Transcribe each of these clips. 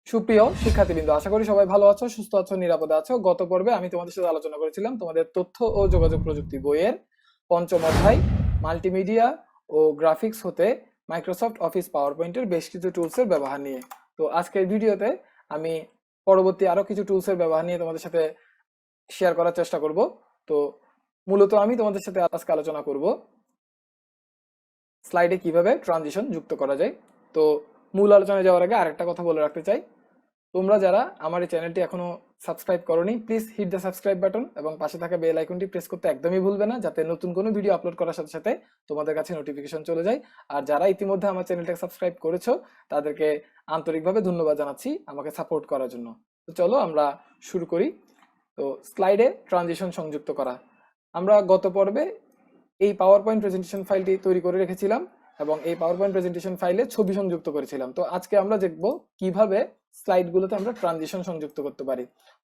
সুপ্রিয় শিক্ষার্থীবৃন্দ, আশা করি সবাই ভালো আছো, সুস্থ আছো, নিরাপদে আছো। গত পর্বে আমি তোমাদের সাথে আলোচনা করেছিলাম তোমাদের তথ্য ও যোগাযোগ প্রযুক্তি বইয়ের পঞ্চম অধ্যায় মাল্টিমিডিয়া ও গ্রাফিক্স হতে মাইক্রোসফট অফিস পাওয়ার পয়েন্টের বেশ কিছু টুলসের ব্যবহার নিয়ে। তো আজকের ভিডিওতে আমি পরবর্তী আরো কিছু টুলসের ব্যবহার নিয়ে তোমাদের সাথে শেয়ার করার চেষ্টা করব। তো মূলত আমি তোমাদের সাথে আজকে আলোচনা করব স্লাইডে কিভাবে ট্রানজিশন যুক্ত করা যায়। তো মূল আলোচনায় যাওয়ার আগে আরেকটা কথা বলে রাখতে চাই, তোমরা যারা আমার এই চ্যানেলটি এখনো সাবস্ক্রাইব করোনি, please hit the subscribe button এবং পাশে থাকা বেল আইকনটি প্রেস করতে একদমই ভুলবে না, যাতে নতুন কোনো ভিডিও আপলোড করার সাথে সাথে তোমাদের কাছে নোটিফিকেশন চলে যায়। আর যারা ইতিমধ্যে আমার চ্যানেলটাকে সাবস্ক্রাইব করেছো তাদেরকে আন্তরিকভাবে ধন্যবাদ জানাচ্ছি আমাকে সাপোর্ট করার জন্য। তো চলো আমরা শুরু করি। তো স্লাইডে ট্রানজিশন সংযুক্ত করা, আমরা গত পর্বে এই পাওয়ার পয়েন্ট প্রেজেন্টেশন ফাইলটি তৈরি করে রেখেছিলাম এবং এই পাওয়ার পয়েন্ট প্রেজেন্টেশন ফাইলে ছবি সংযুক্ত করেছিলাম। তো আজকে আমরা দেখব কিভাবে স্লাইডগুলোতে আমরা ট্রানজিশন সংযুক্ত করতে পারি।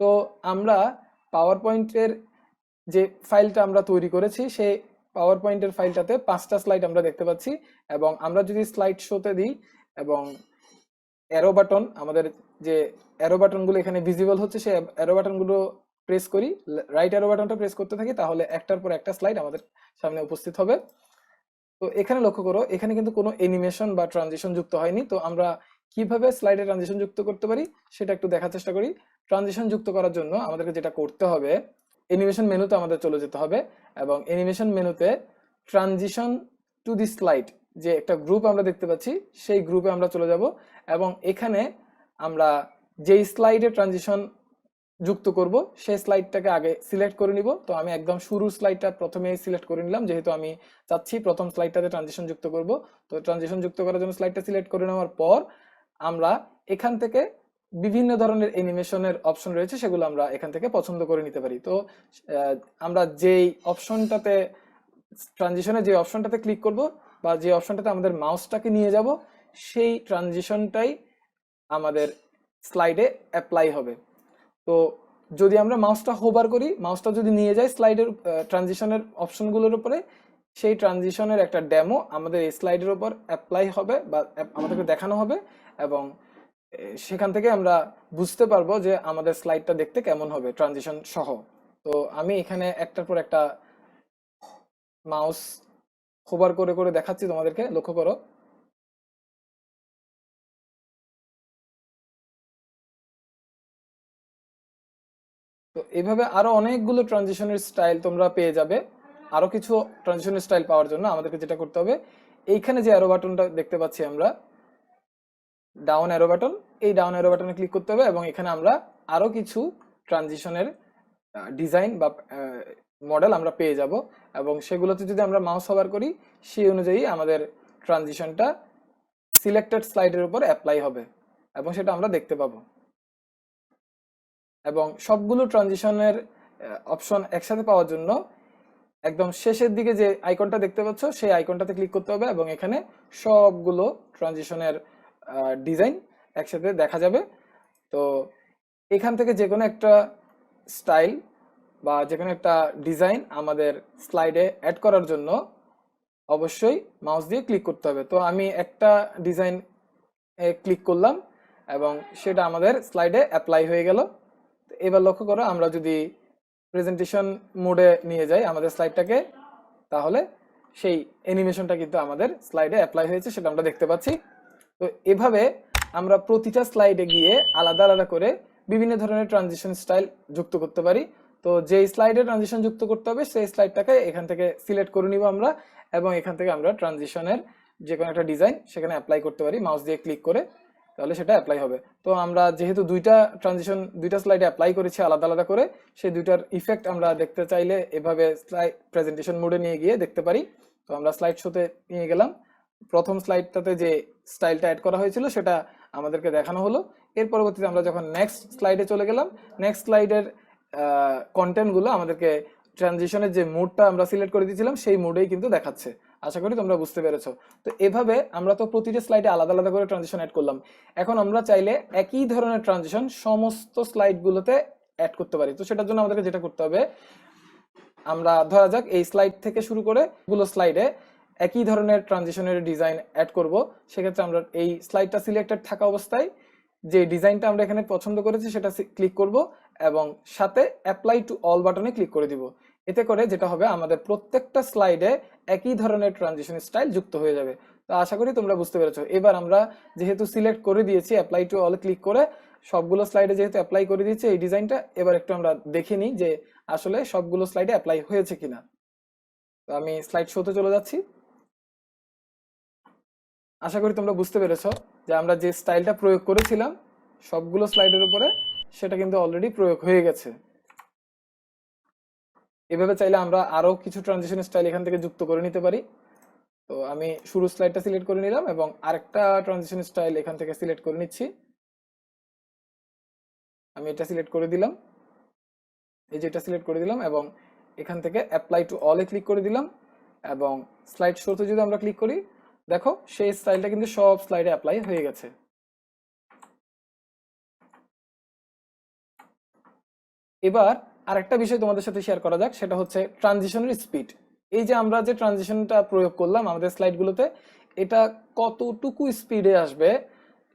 তো আমরা পাওয়ার পয়েন্টের যে ফাইলটা আমরা তৈরি করেছি সেই পাওয়ার পয়েন্টের ফাইলটাতে 5টা স্লাইড আমরা দেখতে পাচ্ছি, এবং আমরা যদি স্লাইড শোতে দিই এবং অ্যারো বাটন, আমাদের যে অ্যারো বাটনগুলো এখানে ভিজিবল হচ্ছে সেই অ্যারো বাটনগুলো প্রেস করি, রাইট অ্যারো বাটনটা প্রেস করতে থাকি, তাহলে একটার পর একটা স্লাইড আমাদের সামনে উপস্থিত হবে। তো এখানে লক্ষ্য করো, এখানে কিন্তু কোনো অ্যানিমেশন বা ট্রানজিশন যুক্ত হয়নি। তো আমরা কিভাবে স্লাইডে ট্রানজিশন যুক্ত করতে পারি সেটা একটু দেখার চেষ্টা করি। ট্রানজিশন যুক্ত করার জন্য আমাদেরকে যেটা করতে হবে, অ্যানিমেশন মেনুতে আমাদের চলে যেতে হবে এবং অ্যানিমেশন মেনুতে ট্রানজিশন টু দি স্লাইড যে একটা গ্রুপ আমরা দেখতে পাচ্ছি সেই গ্রুপে আমরা চলে যাব এবং এখানে আমরা যেই স্লাইডে ট্রানজিশন যুক্ত করব সেই স্লাইডটাকে আগে সিলেক্ট করে নিব। তো আমি একদম শুরুর স্লাইডটা প্রথমে সিলেক্ট করে নিলাম, যেহেতু আমি চাচ্ছি প্রথম স্লাইডটাতে ট্রানজিশন যুক্ত করব। তো ট্রানজিশন যুক্ত করার জন্য স্লাইডটা সিলেক্ট করে নেওয়ার পর আমরা এখান থেকে বিভিন্ন ধরনের অ্যানিমেশনের অপশন রয়েছে, সেগুলো আমরা এখান থেকে পছন্দ করে নিতে পারি। তো আমরা যেই অপশনটাতে ট্রানজিশনে যে অপশনটাতে ক্লিক করব বা যে অপশনটাতে আমাদের মাউসটাকে নিয়ে যাব সেই ট্রানজিশনটাই আমাদের স্লাইডে অ্যাপ্লাই হবে। তো যদি আমরা মাউসটা হোভার করি, মাউসটা যদি নিয়ে যাই স্লাইডের ট্রানজিশনের অপশনগুলোর উপরে, সেই ট্রানজিশনের একটা ডেমো আমাদের এই স্লাইডের উপর অ্যাপ্লাই হবে বা আমাদেরকে দেখানো হবে, এবং সেখান থেকে আমরা বুঝতে পারবো যে আমাদের স্লাইডটা দেখতে কেমন হবে ট্রানজিশন সহ। তো আমি এখানে একটার পর একটা মাউস হোভার করে করে দেখাচ্ছি তোমাদেরকে, লক্ষ্য করো। তো এইভাবে আরো অনেকগুলো ট্রানজিশনের স্টাইল তোমরা পেয়ে যাবে। আরো কিছু ট্রানজিশনের স্টাইল পাওয়ার জন্য আমাদেরকে যেটা করতে হবে, এইখানে যে অ্যারো বাটনটা দেখতে পাচ্ছি আমরা, ডাউন অ্যারো বাটন, এই ডাউন অ্যারো বাটনে ক্লিক করতে হবে এবং এখানে আমরা আরো কিছু ট্রানজিশনের ডিজাইন বা মডেল আমরা পেয়ে যাব, এবং সেগুলোতে যদি আমরা মাউস হোভার করি সেই অনুযায়ী আমাদের ট্রানজিশনটা সিলেক্টেড স্লাইডের উপর অ্যাপ্লাই হবে এবং সেটা আমরা দেখতে পাবো। এবং সবগুলো ট্রানজিশনের অপশন একসাথে পাওয়ার জন্য একদম শেষের দিকে যে আইকনটা দেখতে পাচ্ছ সেই আইকনটাতে ক্লিক করতে হবে এবং এখানে সবগুলো ট্রানজিশনের ডিজাইন একসাথে দেখা যাবে। তো এখান থেকে যে কোনো একটা স্টাইল বা যে কোনো একটা ডিজাইন আমাদের স্লাইডে অ্যাড করার জন্য অবশ্যই মাউস দিয়ে ক্লিক করতে হবে। তো আমি একটা ডিজাইন ক্লিক করলাম এবং সেটা আমাদের স্লাইডে অ্যাপ্লাই হয়ে গেল। এবার লক্ষ্য করো, আমরা যদি প্রেজেন্টেশন মোডে নিয়ে যাই আমাদের স্লাইডটাকে, তাহলে সেই অ্যানিমেশনটা কিন্তু আমাদের স্লাইডে অ্যাপ্লাই হয়েছে, সেটা আমরা দেখতে পাচ্ছি। তো এভাবে আমরা প্রতিটা স্লাইডে গিয়ে আলাদা আলাদা করে বিভিন্ন ধরনের ট্রানজিশন স্টাইল যুক্ত করতে পারি। তো যেই স্লাইডে ট্রানজিশন যুক্ত করতে হবে সেই স্লাইডটাকে এখান থেকে সিলেক্ট করে নিব আমরা, এবং এখান থেকে আমরা ট্রানজিশনের যে কোনো একটা ডিজাইন সেখানে অ্যাপ্লাই করতে পারি মাউস দিয়ে ক্লিক করে, তাহলে সেটা অ্যাপ্লাই হবে। তো আমরা যেহেতু দুইটা স্লাইডে অ্যাপ্লাই করেছি আলাদা আলাদা করে, সেই দুইটার ইফেক্ট আমরা দেখতে চাইলে এভাবে স্লাইড প্রেজেন্টেশন মোডে নিয়ে গিয়ে দেখতে পারি। তো আমরা স্লাইড শোতে নিয়ে গেলাম, প্রথম স্লাইডটাতে যে স্টাইলটা অ্যাড করা হয়েছিল সেটা আমাদেরকে দেখানো হলো। এর পরবর্তীতে আমরা যখন নেক্সট স্লাইডে চলে গেলাম, নেক্সট স্লাইডের কন্টেন্টগুলো আমাদেরকে ট্রানজিশনের যে মোডটা আমরা সিলেক্ট করে দিয়েছিলাম সেই মোডেই কিন্তু দেখাচ্ছে। আশা করি তোমরা বুঝতে পেরেছো। তো এভাবে আমরা তো প্রতিটা স্লাইডে আলাদা আলাদা করে ট্রানজিশন অ্যাড করলাম। এখন আমরা চাইলে একই ধরনের ট্রানজিশন সমস্ত স্লাইডগুলোতে অ্যাড করতে পারি। তো সেটার জন্য আমাদেরকে যেটা করতে হবে, আমরা ধরা যাক এই স্লাইড থেকে শুরু করে গুলো স্লাইডে একই ধরনের ট্রানজিশনের ডিজাইন অ্যাড করব। সেক্ষেত্রে আমরা এই স্লাইডটা সিলেক্টেড থাকা অবস্থায় যে ডিজাইনটা আমরা এখানে পছন্দ করেছি সেটা ক্লিক করব এবং সাথে অ্যাপ্লাই টু অল বাটনে ক্লিক করে দিব। এতে করে যেটা হবে, আমাদের প্রত্যেকটা স্লাইডে একই ধরনের ট্রানজিশন স্টাইল যুক্ত হয়ে যাবে। তো আশা করি তোমরা বুঝতে পেরেছো। এবার আমরা যেহেতু সিলেক্ট করে দিয়েছি, অ্যাপ্লাই টু অল ক্লিক করে সবগুলো স্লাইডে যেহেতু অ্যাপ্লাই করে দিয়েছি এই ডিজাইনটা, এবার একটু আমরা দেখে নিই যে আসলে সবগুলো স্লাইডে অ্যাপ্লাই হয়েছে কিনা। তো আমি স্লাইড শোতে চলে যাচ্ছি। আশা করি তোমরা বুঝতে পেরেছো যে আমরা যে স্টাইলটা প্রয়োগ করেছিলাম সবগুলো স্লাইডের উপরে, সেটা কিন্তু অলরেডি প্রয়োগ হয়ে গেছে। এভাবে চাইলে আমরা আরো কিছু ট্রানজিশন স্টাইল এখান থেকে যুক্ত করে নিতে পারি। তো আমি শুরু স্লাইডটা সিলেক্ট করে নিলাম এবং আরেকটা ট্রানজিশন স্টাইল এখান থেকে সিলেক্ট করে নিচ্ছি। আমি এটা সিলেক্ট করে দিলাম, এই যে এটা সিলেক্ট করে দিলাম এবং এখান থেকে অ্যাপ্লাই টু অলে ক্লিক করে দিলাম এবং স্লাইড শোতে যদি আমরা ক্লিক করি, দেখো সেই স্টাইলটা কিন্তু সব স্লাইডে অ্যাপ্লাই হয়ে গেছে। এবার আরেকটা বিষয় তোমাদের সাথে শেয়ার করা যাক, সেটা হচ্ছে ট্রানজিশনের স্পিড। এই যে আমরা যে ট্রানজিশনটা প্রয়োগ করলাম আমাদের স্লাইডগুলোতে, এটা কতটুকু স্পিডে আসবে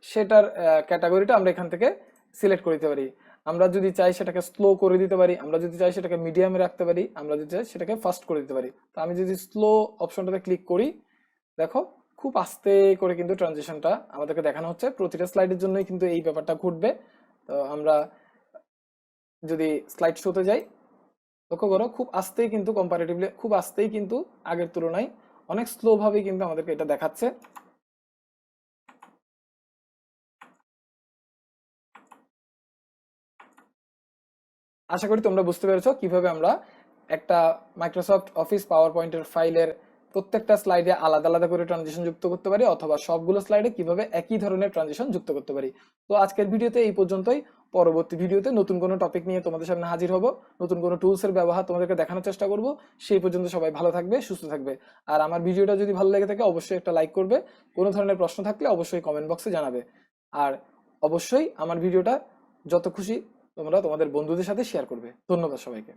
সেটার ক্যাটাগরিটা আমরা এখান থেকে সিলেক্ট করে দিতে পারি। আমরা যদি চাই সেটাকে স্লো করে দিতে পারি, আমরা যদি চাই সেটাকে মিডিয়ামে রাখতে পারি, আমরা যদি চাই সেটাকে ফাস্ট করে দিতে পারি। তো আমি যদি স্লো অপশনটাতে ক্লিক করি, দেখো খুব আস্তে করে কিন্তু ট্রানজিশনটা আমাদেরকে দেখানো হচ্ছে। প্রতিটা স্লাইডের জন্যই কিন্তু এই ব্যাপারটা ঘটবে। তো আমরা যদি স্লাইড শোতে যাই, লক্ষ্য করো খুব আস্তেই কিন্তু, কম্পারেটিভলি খুব আস্তেই কিন্তু আগের তুলনায় অনেক স্লো ভাবে কিন্তু আমাদেরকে এটা দেখাচ্ছে। আশা করি তোমরা বুঝতে পেরেছো কিভাবে আমরা একটা মাইক্রোসফট অফিস পাওয়ার পয়েন্টের ফাইলের প্রত্যেকটা স্লাইডে আলাদা আলাদা করে ট্রানজিশন যুক্ত করতে পারি, অথবা সবগুলো স্লাইডে কিভাবে একই ধরনের ট্রানজিশন যুক্ত করতে পারি। তো আজকের ভিডিওতে এই পর্যন্তই। পরবর্তী ভিডিওতে নতুন কোনো টপিক নিয়ে তোমাদের সামনে হাজির হব, নতুন কোনো টুলসের ব্যবহার তোমাদেরকে দেখানোর চেষ্টা করব। সেই পর্যন্ত সবাই ভালো থাকবে, সুস্থ থাকবে। আর আমার ভিডিওটা যদি ভালো লেগে থাকে অবশ্যই একটা লাইক করবে। কোনো ধরনের প্রশ্ন থাকলে অবশ্যই কমেন্ট বক্সে জানাবে। আর অবশ্যই আমার ভিডিওটা যত খুশি তোমরা তোমাদের বন্ধুদের সাথে শেয়ার করবে। ধন্যবাদ সবাইকে।